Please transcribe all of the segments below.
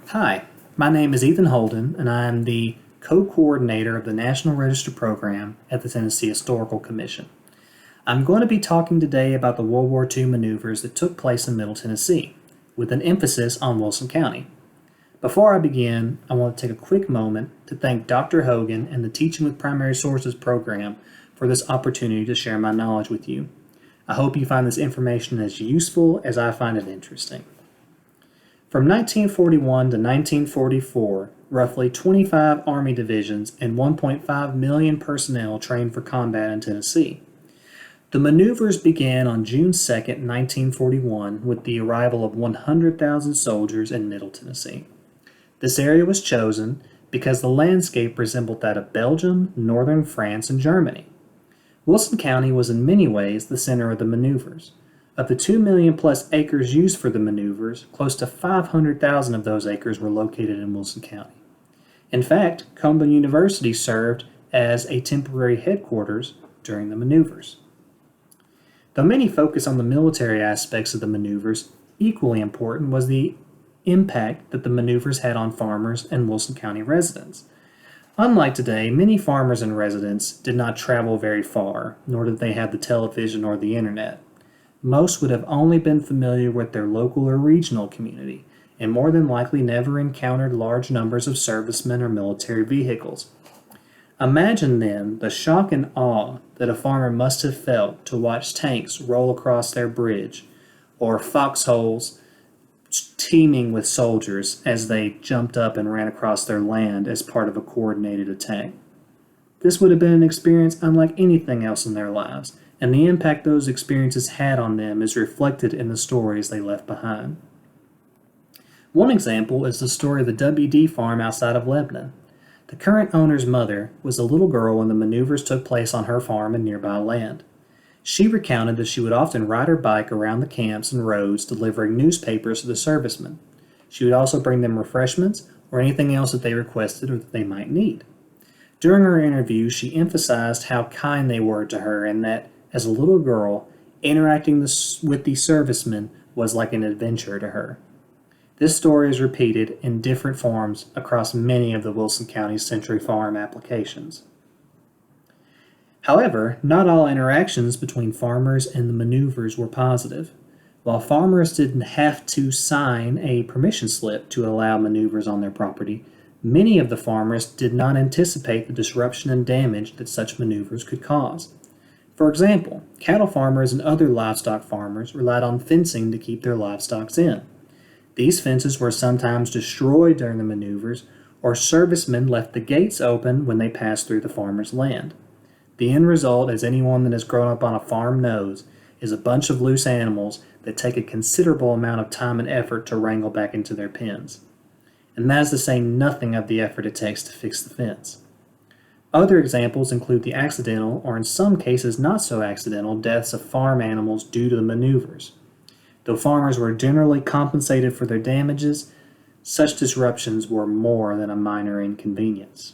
Hi, my name is Ethan Holden, and I am the co-coordinator of the National Register Program at the Tennessee Historical Commission. I'm going to be talking today about the World War II maneuvers that took place in Middle Tennessee, with an emphasis on Wilson County. Before I begin, I want to take a quick moment to thank Dr. Hogan and the Teaching with Primary Sources program for this opportunity to share my knowledge with you. I hope you find this information as useful as I find it interesting. From 1941 to 1944, roughly 25 Army divisions and 1.5 million personnel trained for combat in Tennessee. The maneuvers began on June 2, 1941, with the arrival of 100,000 soldiers in Middle Tennessee. This area was chosen because the landscape resembled that of Belgium, northern France, and Germany. Wilson County was in many ways the center of the maneuvers. Of the 2 million plus acres used for the maneuvers, close to 500,000 of those acres were located in Wilson County. In fact, Holden University served as a temporary headquarters during the maneuvers. Though many focus on the military aspects of the maneuvers, equally important was the impact that the maneuvers had on farmers and Wilson County residents. Unlike today, many farmers and residents did not travel very far, nor did they have the television or the internet. Most would have only been familiar with their local or regional community, and more than likely never encountered large numbers of servicemen or military vehicles. Imagine then the shock and awe that a farmer must have felt to watch tanks roll across their bridge, or foxholes teeming with soldiers as they jumped up and ran across their land as part of a coordinated attack. This would have been an experience unlike anything else in their lives, and the impact those experiences had on them is reflected in the stories they left behind. One example is the story of the WD farm outside of Lebanon. The current owner's mother was a little girl when the maneuvers took place on her farm and nearby land. She recounted that she would often ride her bike around the camps and roads delivering newspapers to the servicemen. She would also bring them refreshments or anything else that they requested or that they might need. During her interview, she emphasized how kind they were to her and that, as a little girl, interacting with the servicemen was like an adventure to her. This story is repeated in different forms across many of the Wilson County Century Farm applications. However, not all interactions between farmers and the maneuvers were positive. While farmers didn't have to sign a permission slip to allow maneuvers on their property, many of the farmers did not anticipate the disruption and damage that such maneuvers could cause. For example, cattle farmers and other livestock farmers relied on fencing to keep their livestock in. These fences were sometimes destroyed during the maneuvers, or servicemen left the gates open when they passed through the farmer's land. The end result, as anyone that has grown up on a farm knows, is a bunch of loose animals that take a considerable amount of time and effort to wrangle back into their pens. And that is to say nothing of the effort it takes to fix the fence. Other examples include the accidental, or in some cases not so accidental, deaths of farm animals due to the maneuvers. Though farmers were generally compensated for their damages, such disruptions were more than a minor inconvenience.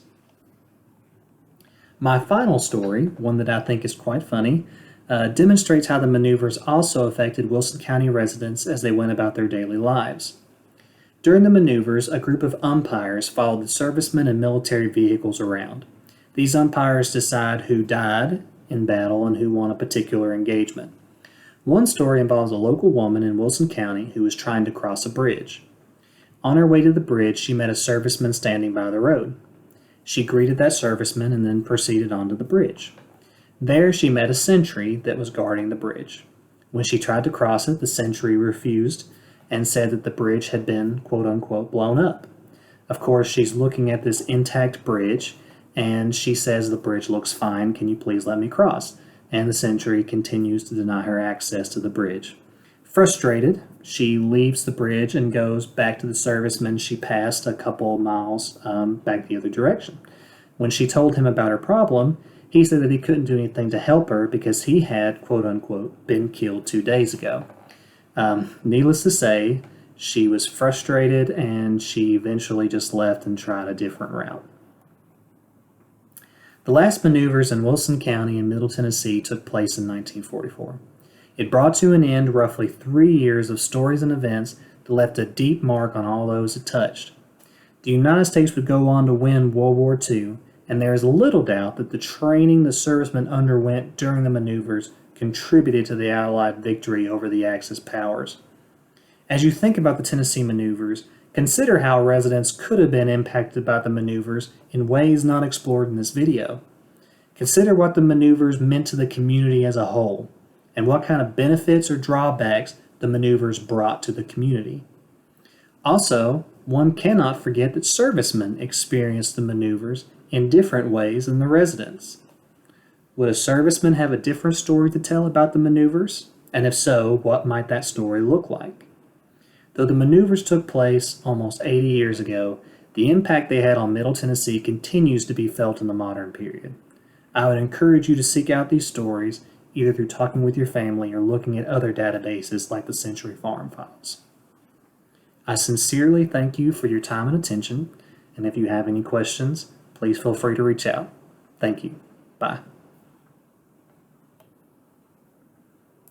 My final story, one that I think is quite funny, demonstrates how the maneuvers also affected Wilson County residents as they went about their daily lives. During the maneuvers, a group of umpires followed the servicemen and military vehicles around. These umpires decide who died in battle and who won a particular engagement. One story involves a local woman in Wilson County who was trying to cross a bridge. On her way to the bridge, she met a serviceman standing by the road. She greeted that serviceman and then proceeded onto the bridge. There she met a sentry that was guarding the bridge. When she tried to cross it, the sentry refused and said that the bridge had been, quote-unquote, blown up. Of course, she's looking at this intact bridge, and she says, "The bridge looks fine, can you please let me cross?" And the sentry continues to deny her access to the bridge. Frustrated, she leaves the bridge and goes back to the serviceman she passed a couple of miles back the other direction. When she told him about her problem, he said that he couldn't do anything to help her because he had, quote-unquote, been killed 2 days ago. Needless to say, she was frustrated and she eventually just left and tried a different route. The last maneuvers in Wilson County in Middle Tennessee took place in 1944. It brought to an end roughly 3 years of stories and events that left a deep mark on all those it touched. The United States would go on to win World War II, and there is little doubt that the training the servicemen underwent during the maneuvers contributed to the Allied victory over the Axis powers. As you think about the Tennessee maneuvers, consider how residents could have been impacted by the maneuvers in ways not explored in this video. Consider what the maneuvers meant to the community as a whole, and what kind of benefits or drawbacks the maneuvers brought to the community. Also, one cannot forget that servicemen experienced the maneuvers in different ways than the residents. Would a serviceman have a different story to tell about the maneuvers? And if so, what might that story look like? Though the maneuvers took place almost 80 years ago, the impact they had on Middle Tennessee continues to be felt in the modern period. I would encourage you to seek out these stories either through talking with your family or looking at other databases like the Century Farm Files. I sincerely thank you for your time and attention, and if you have any questions, please feel free to reach out. Thank you. Bye.